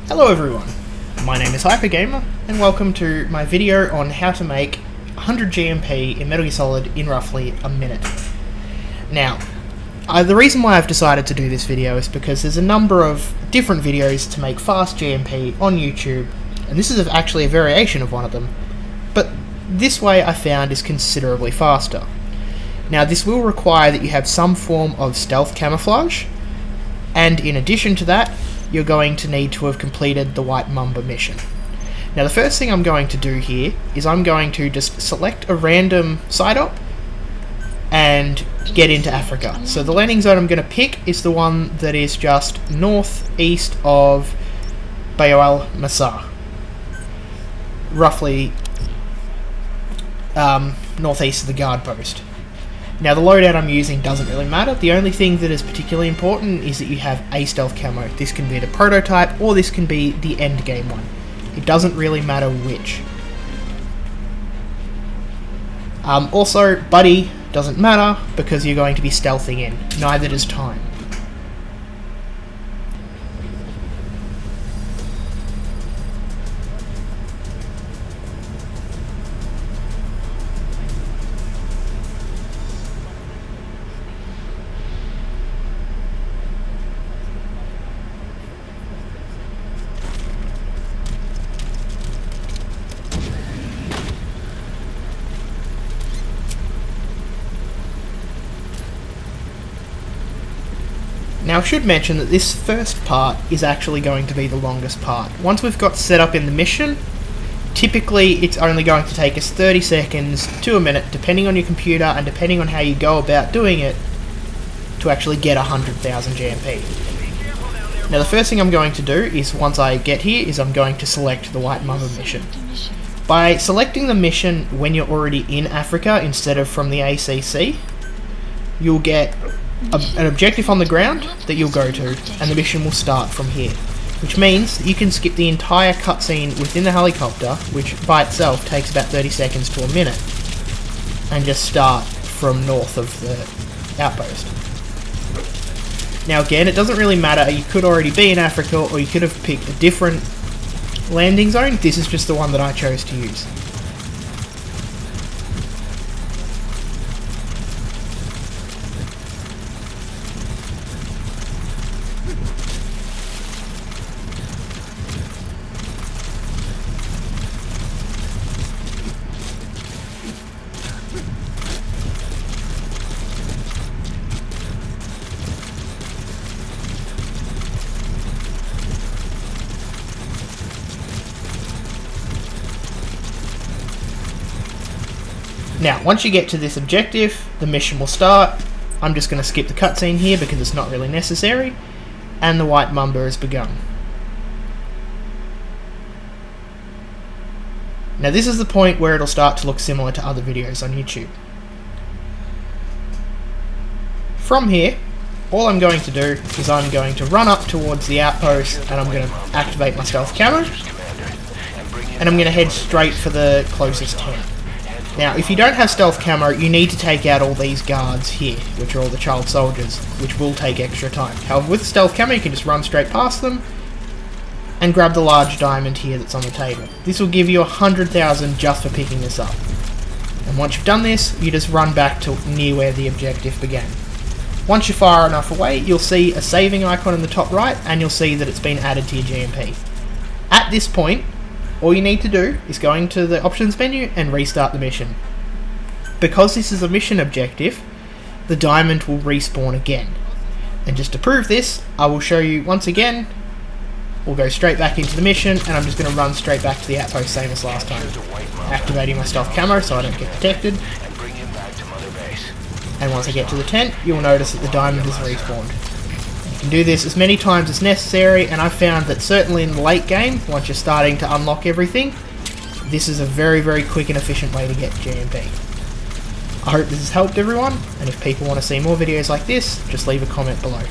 Hello everyone, my name is Hypergamer and welcome to my video on how to make 100 GMP in Metal Gear Solid in roughly a minute. Now, the reason why I've decided to do this video is because there's a number of different videos to make fast GMP on YouTube, and this is actually a variation of one of them, but this way I found is considerably faster. Now this will require that you have some form of stealth camouflage, and in addition to that, you're going to need to have completed the White Mamba mission. Now the first thing I'm going to do here is I'm going to just select a random side-op and get into Africa. So the landing zone I'm going to pick is the one that is just northeast of Bayo Al Masar, roughly northeast of the guard post. Now the loadout I'm using doesn't really matter. The only thing that is particularly important is that you have a stealth camo. This can be the prototype or this can be the end game one. It doesn't really matter which. Also, buddy doesn't matter because you're going to be stealthing in. Neither does time. Now I should mention that this first part is actually going to be the longest part. Once we've got set up in the mission, typically it's only going to take us 30 seconds to a minute, depending on your computer and depending on how you go about doing it, to actually get 100,000 GMP. Now the first thing I'm going to do is, once I get here, is I'm going to select the White Mamba mission. By selecting the mission when you're already in Africa instead of from the ACC, you'll get an objective on the ground that you'll go to, and the mission will start from here, which means that you can skip the entire cutscene within the helicopter, which by itself takes about 30 seconds to a minute, and just start from north of the outpost. Now again, it doesn't really matter, you could already be in Africa or you could have picked a different landing zone. This is just the one that I chose to use. Now, once you get to this objective, the mission will start. I'm just going to skip the cutscene here because it's not really necessary, and the White Mamba has begun. Now this is the point where it'll start to look similar to other videos on YouTube. From here, all I'm going to do is I'm going to run up towards the outpost and I'm going to activate my stealth camo, and I'm going to head straight for the closest tent. Now, if you don't have stealth camo, you need to take out all these guards here, which are all the child soldiers, which will take extra time. However, with stealth camo, you can just run straight past them and grab the large diamond here that's on the table. This will give you 100,000 just for picking this up. And once you've done this, you just run back to near where the objective began. Once you're far enough away, you'll see a saving icon in the top right, and you'll see that it's been added to your GMP. At this point, all you need to do is go into the options menu and restart the mission. Because this is a mission objective, the diamond will respawn again. And just to prove this, I will show you once again. We'll go straight back into the mission, and I'm just going to run straight back to the outpost, same as last time. Activating my stealth camo so I don't get detected. And once I get to the tent, you'll notice that the diamond is respawned. You can do this as many times as necessary, and I've found that certainly in the late game, once you're starting to unlock everything, this is a very, very quick and efficient way to get GMP. I hope this has helped everyone, and if people want to see more videos like this, just leave a comment below.